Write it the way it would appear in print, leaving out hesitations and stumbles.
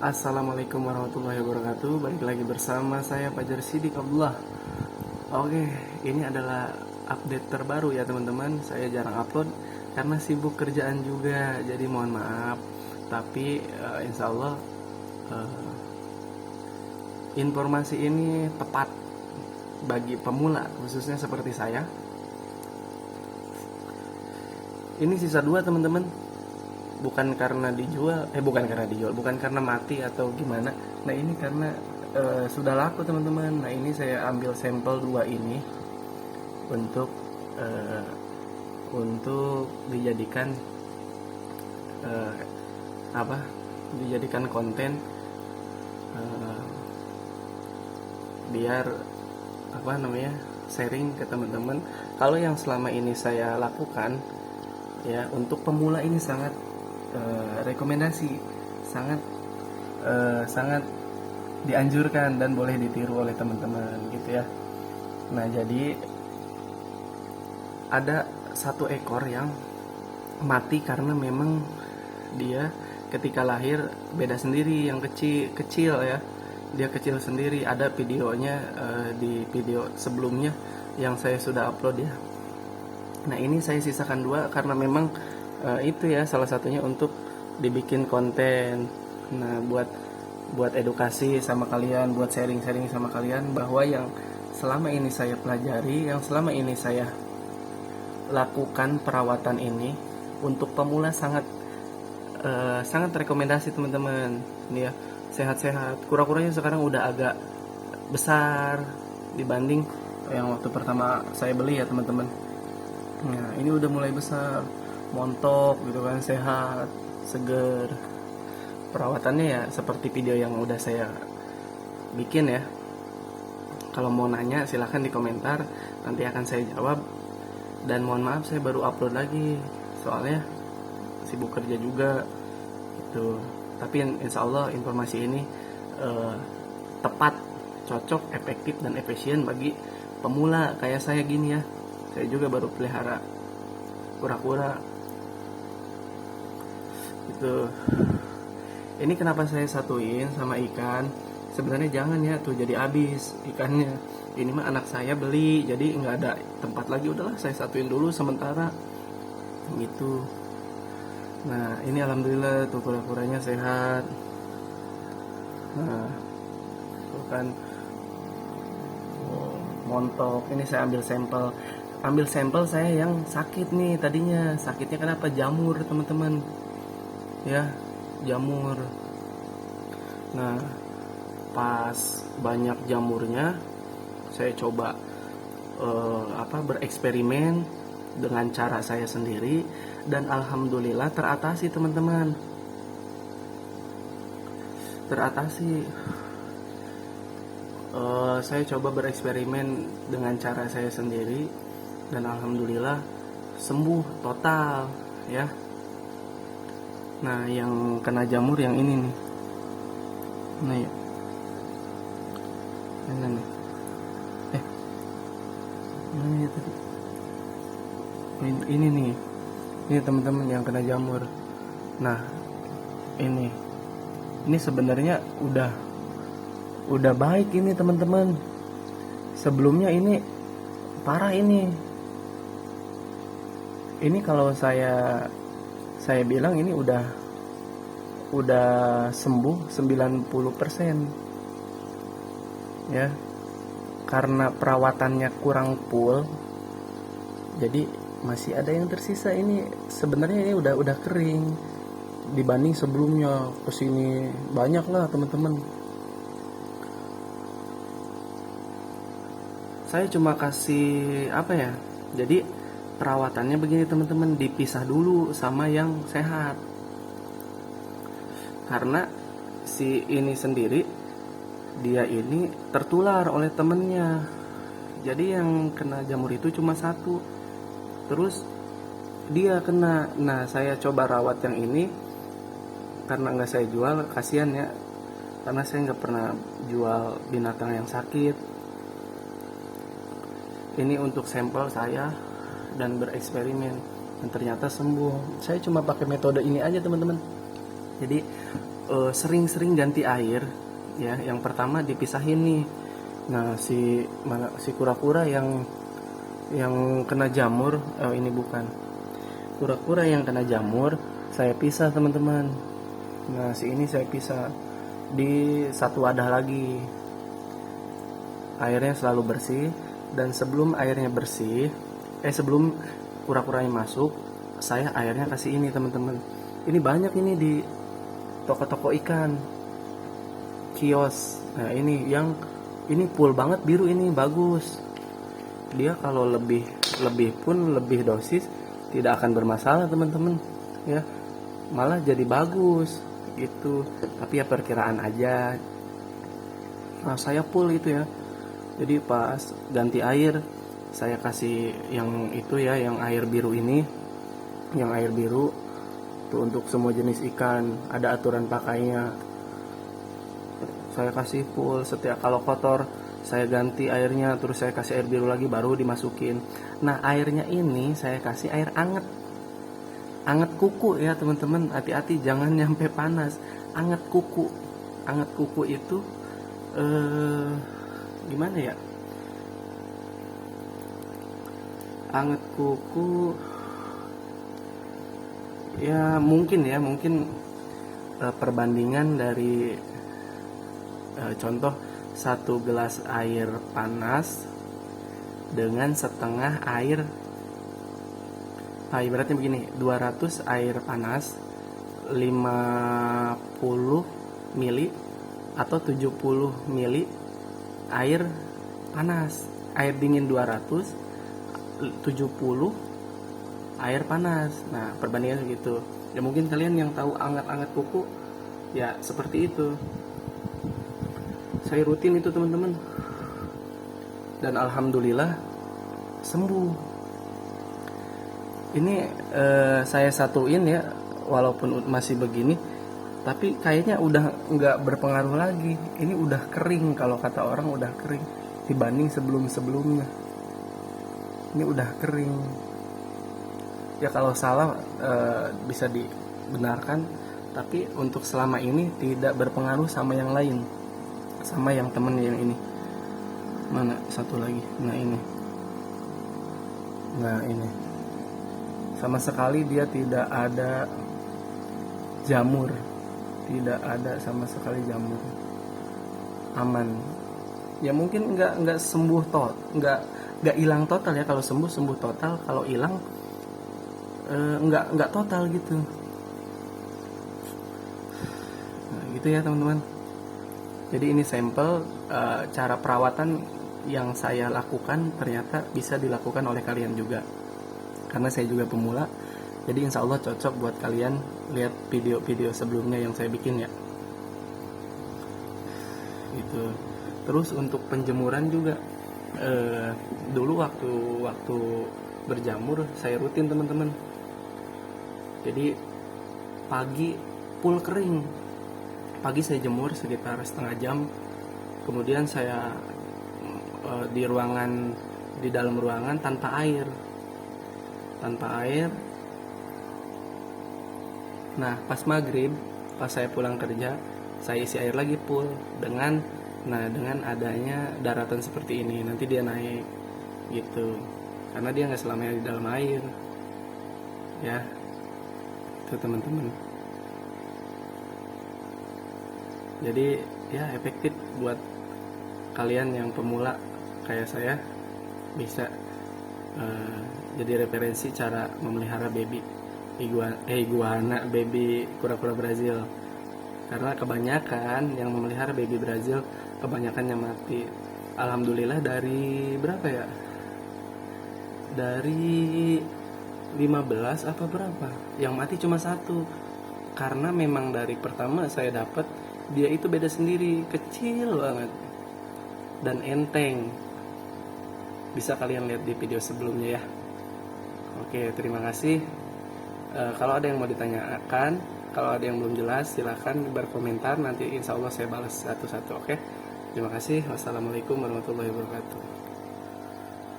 Assalamualaikum warahmatullahi wabarakatuh. Balik lagi bersama saya Fajar Sidik Abdullah. Oke, ini adalah update terbaru ya teman-teman. Saya jarang upload karena sibuk kerjaan juga. Jadi mohon maaf. Tapi insya Allah informasi ini tepat bagi pemula, khususnya seperti saya. Ini sisa 2 teman-teman. Bukan karena dijual, bukan karena mati atau gimana. Nah ini karena sudah laku teman-teman. Nah ini saya ambil sampel 2 ini untuk dijadikan dijadikan konten, biar sharing ke teman-teman. Kalau yang selama ini saya lakukan ya, untuk pemula ini sangat rekomendasi, sangat dianjurkan dan boleh ditiru oleh teman-teman gitu ya. Nah jadi ada 1 ekor yang mati karena memang dia ketika lahir beda sendiri, yang kecil ya, dia kecil sendiri. Ada videonya di video sebelumnya yang saya sudah upload ya. Nah ini saya sisakan 2 karena memang itu ya salah satunya untuk dibikin konten. Nah buat edukasi sama kalian, buat sharing sama kalian bahwa yang selama ini saya pelajari, yang selama ini saya lakukan perawatan ini untuk pemula sangat rekomendasi teman-teman. Ini ya, sehat-sehat. Kura-kuranya sekarang udah agak besar dibanding yang waktu pertama saya beli ya teman-teman. Nah ini udah mulai besar, montok gitu kan, sehat, seger. Perawatannya ya seperti video yang udah saya bikin ya. Kalau mau nanya silahkan di komentar, nanti akan saya jawab. Dan mohon maaf saya baru upload lagi, soalnya sibuk kerja juga gitu. Tapi insya Allah informasi ini tepat, cocok, efektif, dan efisien bagi pemula kayak saya gini ya. Saya juga baru pelihara kura-kura gitu. Ini kenapa saya satuin sama ikan? Sebenarnya jangan ya, tuh jadi habis ikannya. Ini mah anak saya beli, jadi nggak ada tempat lagi. Udahlah saya satuin dulu sementara gitu. Nah ini alhamdulillah tuh kura-kuranya sehat. Nah tuh kan, montok. Ini saya ambil sampel saya yang sakit nih. Tadinya sakitnya kenapa? Jamur teman-teman ya, jamur. Nah pas banyak jamurnya saya coba bereksperimen dengan cara saya sendiri, dan alhamdulillah teratasi teman-teman, teratasi. Saya coba bereksperimen dengan cara saya sendiri dan alhamdulillah sembuh total ya. Nah yang kena jamur yang ini nih, nah ya, ini nih, ini tadi, ini nih, ini teman-teman yang kena jamur. Nah ini sebenarnya udah baik ini teman-teman. Sebelumnya ini parah ini kalau saya bilang ini udah sembuh 90% ya, karena perawatannya kurang full. Jadi masih ada yang tersisa. Ini sebenarnya ini udah kering dibanding sebelumnya. Kesini banyak lah teman-teman. Saya cuma kasih jadi perawatannya begini teman-teman, dipisah dulu sama yang sehat. Karena si ini sendiri, dia ini tertular oleh temennya. Jadi yang kena jamur itu cuma 1, terus dia kena. Nah saya coba rawat yang ini karena nggak saya jual, kasihan ya, karena saya nggak pernah jual binatang yang sakit. Ini untuk sampel saya dan bereksperimen, dan ternyata sembuh. Saya cuma pakai metode ini aja teman-teman. Jadi sering-sering ganti air ya. Yang pertama dipisahin nih. Nah, si kura-kura yang kena jamur, ini bukan. Kura-kura yang kena jamur saya pisah, teman-teman. Nah, si ini saya pisah di satu wadah lagi. Airnya selalu bersih, dan sebelum airnya bersih, sebelum kura-kuranya masuk, saya airnya kasih ini, teman-teman. Ini banyak ini di toko-toko ikan, kios. Nah, ini full banget biru, ini bagus. Dia kalau lebih dosis tidak akan bermasalah, teman-teman. Ya, malah jadi bagus gitu. Tapi ya perkiraan aja. Nah, saya full itu ya. Jadi pas ganti air, saya kasih yang itu ya, yang air biru ini. Yang air biru itu untuk semua jenis ikan, ada aturan pakainya. Saya kasih full. Setiap kalau kotor saya ganti airnya, terus saya kasih air biru lagi, baru dimasukin. Nah, airnya ini saya kasih air anget kuku ya, teman-teman. Hati-hati jangan nyampe panas. Anget kuku itu gimana ya, anget kuku ya, mungkin perbandingan dari contoh 1 gelas air panas dengan setengah air, ibaratnya begini, 200 air panas 50 mili atau 70 mili air panas. Air dingin 200, 70 air panas. Nah, perbandingan gitu. Ya mungkin kalian yang tahu anget-anget kuku ya seperti itu. Saya rutin itu, teman-teman. Dan alhamdulillah sembuh. Ini saya satuin ya, walaupun masih begini, tapi kayaknya udah nggak berpengaruh lagi. Ini udah kering, kalau kata orang udah kering dibanding sebelumnya. Ini udah kering. Ya kalau salah bisa dibenarkan, tapi untuk selama ini tidak berpengaruh sama yang lain, sama yang temen yang ini. Mana satu lagi? Nah ini sama sekali dia tidak ada jamur, tidak ada sama sekali jamur, aman. Ya mungkin nggak sembuh nggak hilang total ya. Kalau sembuh total, kalau hilang nggak total gitu. Nah, gitu ya, teman-teman. Jadi ini sampel cara perawatan yang saya lakukan, ternyata bisa dilakukan oleh kalian juga. Karena saya juga pemula, jadi insya Allah cocok buat kalian. Lihat video-video sebelumnya yang saya bikin ya. Gitu. Terus untuk penjemuran juga, dulu waktu berjamur saya rutin, teman-teman. Jadi pagi full kering. Pagi saya jemur sekitar setengah jam. Kemudian saya di dalam ruangan tanpa air. Nah, pas maghrib, pas saya pulang kerja, saya isi air lagi full dengan adanya daratan seperti ini. Nanti dia naik gitu, karena dia nggak selamanya di dalam air ya. Itu, teman-teman. Jadi ya efektif buat kalian yang pemula kayak saya, bisa jadi referensi cara memelihara baby iguana, baby kura-kura Brazil. Karena kebanyakan yang memelihara baby Brazil, kebanyakannya mati. Alhamdulillah dari berapa ya? Dari 15 apa berapa? Yang mati cuma 1. Karena memang dari pertama saya dapat, dia itu beda sendiri, kecil banget dan enteng. Bisa kalian lihat di video sebelumnya ya. Oke, terima kasih. Kalau ada yang mau ditanyakan, kalau ada yang belum jelas, silahkan berkomentar. Nanti insya Allah saya balas satu-satu. Oke, terima kasih. Wassalamualaikum warahmatullahi wabarakatuh.